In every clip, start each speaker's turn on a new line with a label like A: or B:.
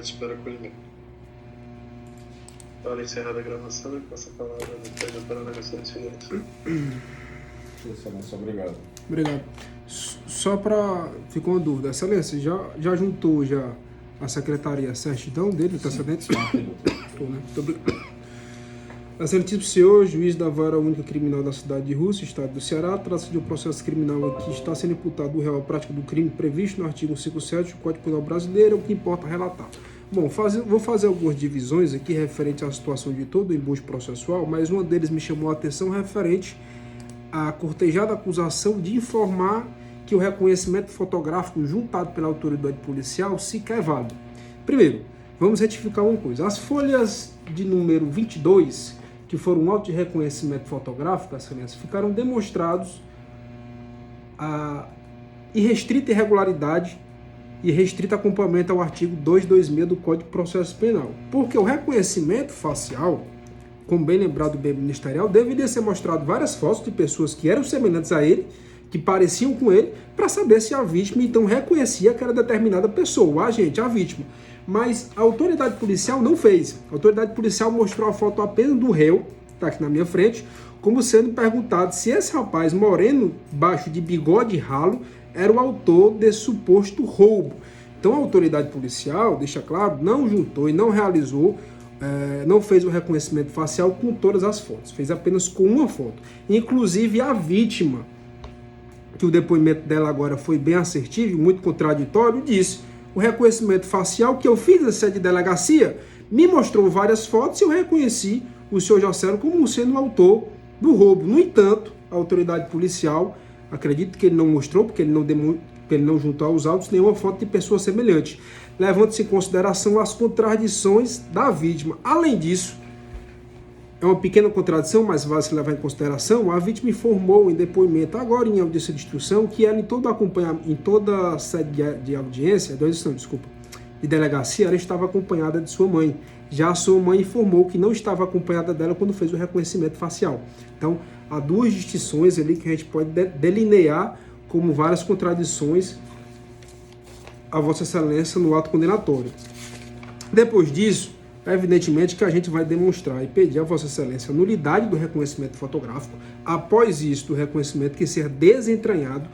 A: Espera acolhimento. Para encerrar a gravação, eu passo a palavra ao Pedro para a negação de silêncio.
B: Excelência, obrigado.
C: Obrigado. Só para... Ficou uma dúvida. Excelência, já juntou a secretaria, a certidão dele, antecedentes? Né? Muito obrigado. Excelentíssimo senhor, juiz da vara única criminal da cidade de Rússia, estado do Ceará, trata-se de um processo criminal que está sendo imputado o réu à prática do crime previsto no artigo 57 do Código Penal Brasileiro, o que importa relatar. Bom, vou fazer algumas divisões aqui referente à situação de todo o embuste processual, mas uma deles me chamou a atenção referente à cortejada acusação de informar que o reconhecimento fotográfico juntado pela autoridade policial sequer é válido. Primeiro, vamos retificar uma coisa. As folhas de número 22, que foram um auto de reconhecimento fotográfico, excelência, ficaram demonstrados a irrestrita irregularidade e restrito acompanhamento ao artigo 226 do Código de Processo Penal. Porque o reconhecimento facial, como bem lembrado do bem ministerial, deveria ser mostrado várias fotos de pessoas que eram semelhantes a ele, que pareciam com ele, para saber se a vítima então reconhecia aquela determinada pessoa, o agente, a vítima. Mas a autoridade policial não fez. A autoridade policial mostrou a foto apenas do réu, está aqui na minha frente, como sendo perguntado se esse rapaz moreno, baixo de bigode ralo, era o autor desse suposto roubo. Então a autoridade policial, deixa claro, não juntou e não realizou, não fez o reconhecimento facial com todas as fotos, fez apenas com uma foto. Inclusive a vítima, que o depoimento dela agora foi bem assertivo, muito contraditório, disse: o reconhecimento facial que eu fiz na sede de delegacia me mostrou várias fotos e eu reconheci o senhor Jocelo como sendo o autor do roubo. No entanto, a autoridade policial, acredito que ele não mostrou, porque ele não juntou aos autos nenhuma foto de pessoa semelhante, levando-se em consideração as contradições da vítima. Além disso, é uma pequena contradição, mas vale se levar em consideração, a vítima informou em depoimento, agora em audiência de instrução, que ela em toda sede de audiência, de delegacia, ela estava acompanhada de sua mãe. Já a sua mãe informou que não estava acompanhada dela quando fez o reconhecimento facial. Então, há duas distinções ali que a gente pode delinear como várias contradições a Vossa Excelência no ato condenatório. Depois disso, evidentemente que a gente vai demonstrar e pedir a Vossa Excelência a nulidade do reconhecimento fotográfico. Após isso, do reconhecimento, que ser desentranhado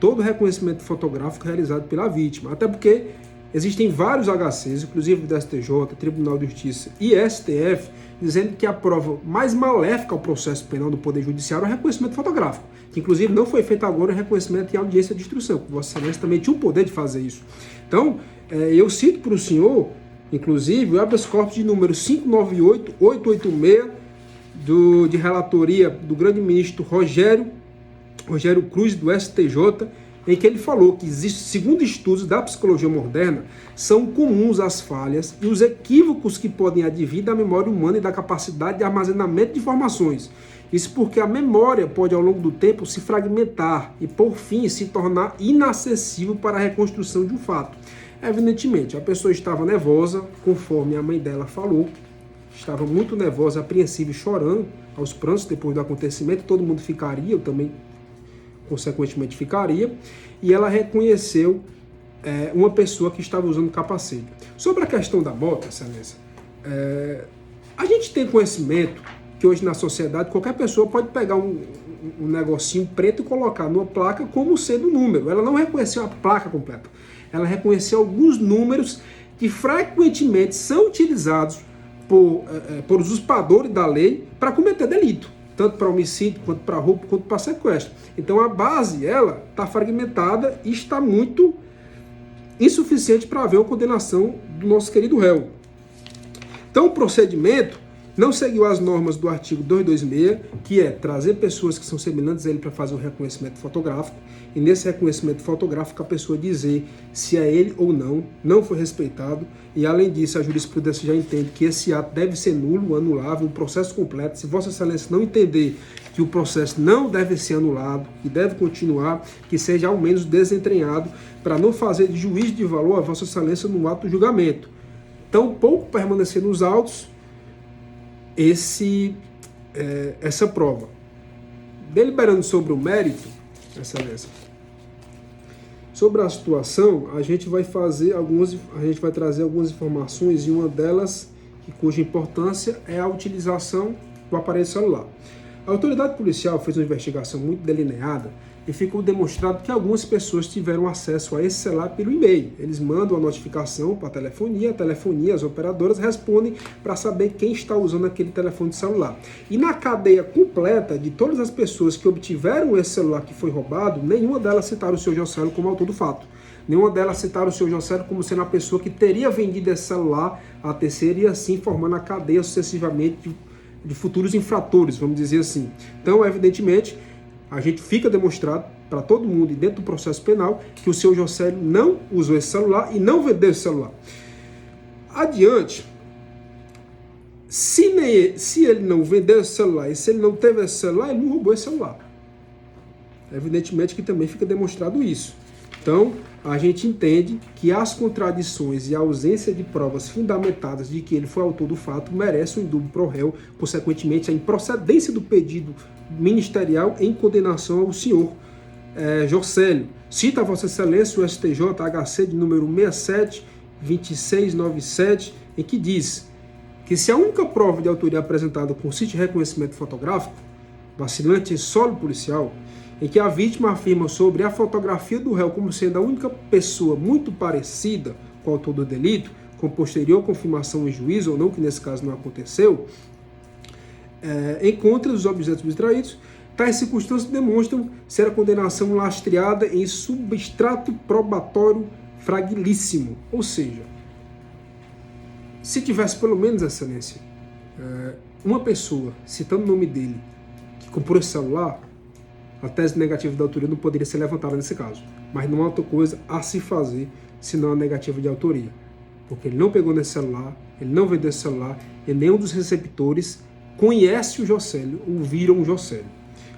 C: todo o reconhecimento fotográfico realizado pela vítima. Até porque existem vários HCs, inclusive do STJ, Tribunal de Justiça e STF, dizendo que a prova mais maléfica ao processo penal do Poder Judiciário é o reconhecimento fotográfico, que inclusive não foi feito agora o reconhecimento em audiência de instrução, que Vossa Excelência também tinha o poder de fazer isso. Então, eu cito para o senhor, inclusive, o habeas corpus de número 598-886, de relatoria do grande ministro Rogério Cruz, do STJ, em que ele falou que existe, segundo estudos da psicologia moderna, são comuns as falhas e os equívocos que podem advir da memória humana e da capacidade de armazenamento de informações. Isso porque a memória pode, ao longo do tempo, se fragmentar e, por fim, se tornar inacessível para a reconstrução de um fato. Evidentemente, a pessoa estava nervosa, conforme a mãe dela falou, estava muito nervosa, apreensiva e chorando aos prantos depois do acontecimento, todo mundo ficaria, eu também consequentemente ficaria, e ela reconheceu uma pessoa que estava usando capacete. Sobre a questão da moto, excelência, a gente tem conhecimento que hoje na sociedade qualquer pessoa pode pegar um negocinho preto e colocar numa placa como sendo número. Ela não reconheceu a placa completa. Ela reconheceu alguns números que frequentemente são utilizados por usurpadores da lei para cometer delito, tanto para homicídio, quanto para roubo, quanto para sequestro. Então a base, ela está fragmentada e está muito insuficiente para haver uma condenação do nosso querido réu. Então o procedimento não seguiu as normas do artigo 226, que é trazer pessoas que são semelhantes a ele para fazer o reconhecimento fotográfico, e nesse reconhecimento fotográfico a pessoa dizer se é ele ou não, não foi respeitado, e além disso a jurisprudência já entende que esse ato deve ser nulo, anulável, um processo completo. Se Vossa Excelência não entender que o processo não deve ser anulado, que deve continuar, que seja ao menos desentranhado, para não fazer de juízo de valor a Vossa Excelência no ato do julgamento. Tão pouco permanecer nos autos essa prova. Deliberando sobre o mérito, Excelência, Sobre a situação, a gente vai trazer algumas informações, e uma delas, cuja importância é a utilização do aparelho celular. A autoridade policial fez uma investigação muito delineada e ficou demonstrado que algumas pessoas tiveram acesso a esse celular pelo e-mail. Eles mandam a notificação para a telefonia, as operadoras respondem para saber quem está usando aquele telefone celular. E na cadeia completa de todas as pessoas que obtiveram esse celular que foi roubado, nenhuma delas citaram o seu Jocélio como autor do fato. Nenhuma delas citaram o seu Jocélio como sendo a pessoa que teria vendido esse celular à terceira e assim formando a cadeia sucessivamente de futuros infratores, vamos dizer assim. Então, evidentemente, a gente fica demonstrado para todo mundo e dentro do processo penal que o seu Jocélio não usou esse celular e não vendeu esse celular. Adiante, se ele não vendeu esse celular e se ele não teve esse celular, ele não roubou esse celular. Evidentemente que também fica demonstrado isso. Então, a gente entende que as contradições e a ausência de provas fundamentadas de que ele foi autor do fato merece um indúbio pro réu, consequentemente a improcedência do pedido ministerial em condenação ao senhor Jocélio. Cita a Vossa Excelência o STJ-HC de número 672697, em que diz que se a única prova de autoria apresentada consiste em reconhecimento fotográfico, vacilante em solo policial, em que a vítima afirma sobre a fotografia do réu como sendo a única pessoa muito parecida com o autor do delito, com posterior confirmação em juízo ou não, que nesse caso não aconteceu, encontra os objetos subtraídos, tais circunstâncias demonstram ser a condenação lastreada em substrato probatório fragilíssimo. Ou seja, se tivesse pelo menos, Excelência, uma pessoa citando o nome dele que comprou esse celular, a tese negativa da autoria não poderia ser levantada nesse caso. Mas não há outra coisa a se fazer senão a negativa de autoria. Porque ele não pegou nesse celular, ele não vendeu esse celular, e nenhum dos receptores conhece o Jocélio ou viram o Jocélio.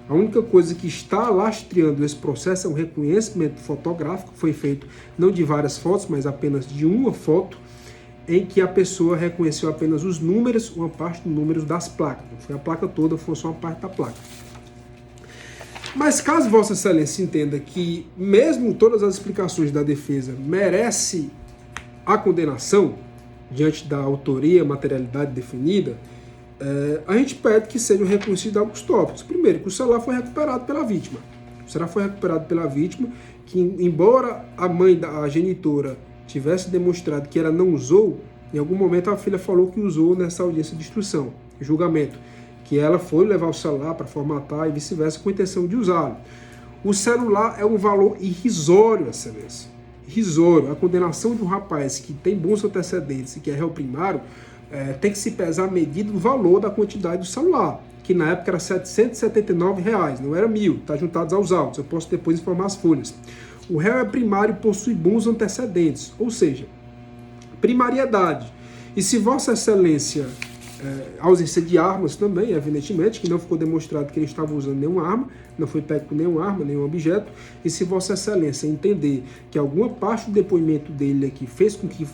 C: A única coisa que está lastreando esse processo é um reconhecimento fotográfico, foi feito não de várias fotos, mas apenas de uma foto, em que a pessoa reconheceu apenas os números, uma parte dos números das placas. Não foi a placa toda, foi só uma parte da placa. Mas caso Vossa Excelência entenda que mesmo todas as explicações da defesa merece a condenação diante da autoria, materialidade definida, a gente pede que sejam reconhecidos alguns tópicos. Primeiro, que o celular foi recuperado pela vítima. O celular foi recuperado pela vítima, que embora a mãe da genitora tivesse demonstrado que ela não usou, em algum momento a filha falou que usou nessa audiência de instrução, julgamento, que ela foi levar o celular para formatar e vice-versa com a intenção de usá-lo. O celular é um valor irrisório, Excelência. Irrisório. A condenação de um rapaz que tem bons antecedentes e que é réu primário tem que se pesar a medida do valor da quantidade do celular, que na época era R$ 779, não era 1.000, está juntados aos autos. Eu posso depois informar as folhas. O réu é primário e possui bons antecedentes, ou seja, primariedade. E se Vossa Excelência, ausência de armas também, evidentemente, que não ficou demonstrado que ele estava usando nenhuma arma, não foi pego com nenhuma arma, nenhum objeto, e se Vossa Excelência entender que alguma parte do depoimento dele aqui fez com que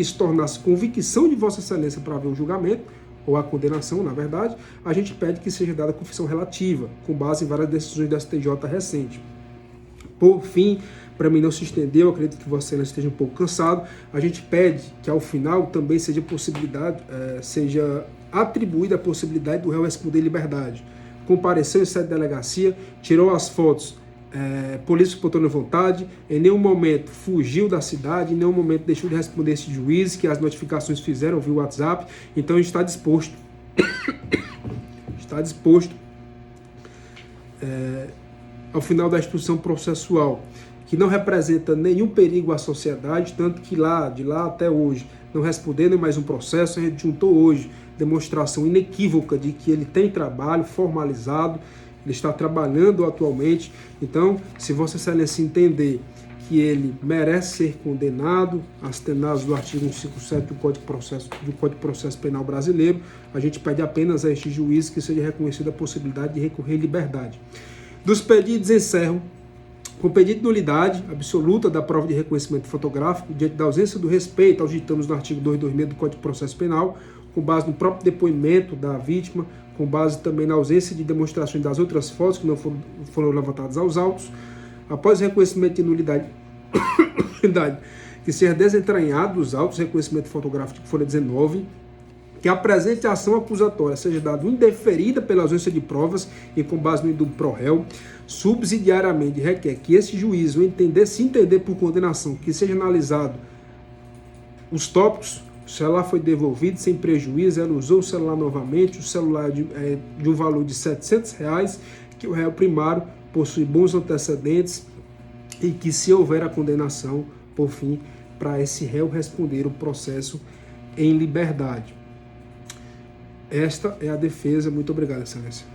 C: se tornasse convicção de Vossa Excelência para ver o julgamento, ou a condenação, na verdade, a gente pede que seja dada a confissão relativa, com base em várias decisões da STJ recente. Por fim, para mim não se estender, eu acredito que Vossa Excelência esteja um pouco cansado, a gente pede que ao final também seja atribuída a possibilidade do réu responder em liberdade. Compareceu em sede de delegacia, tirou as fotos, polícia botou na vontade, em nenhum momento fugiu da cidade, em nenhum momento deixou de responder esse juiz, que as notificações fizeram via WhatsApp, então a gente está disposto, ao final da instrução processual, que não representa nenhum perigo à sociedade, tanto que de lá até hoje, não respondendo mais um processo, a gente juntou hoje demonstração inequívoca de que ele tem trabalho formalizado, ele está trabalhando atualmente. Então, se Vossa Excelência entender que ele merece ser condenado às tenadas do artigo 157 do Código de Processo Penal Brasileiro, a gente pede apenas a este juiz que seja reconhecida a possibilidade de recorrer em liberdade. Dos pedidos, encerro com pedido de nulidade absoluta da prova de reconhecimento fotográfico, diante da ausência do respeito aos ditames do artigo 226 do Código de Processo Penal, com base no próprio depoimento da vítima, com base também na ausência de demonstrações das outras fotos que não foram levantadas aos autos. após o reconhecimento de nulidade, que seja desentranhado dos autos de reconhecimento fotográfico de folha 19, que a presente ação acusatória seja dada indeferida pela ausência de provas e com base no indúbio pro réu, subsidiariamente requer que esse juízo se entender por condenação, que seja analisado os tópicos. O celular foi devolvido sem prejuízo, ela usou o celular novamente, o celular de um valor de R$700, que o réu primário possui bons antecedentes e que, se houver a condenação, por fim, para esse réu responder o processo em liberdade. Esta é a defesa. Muito obrigado, Excelência.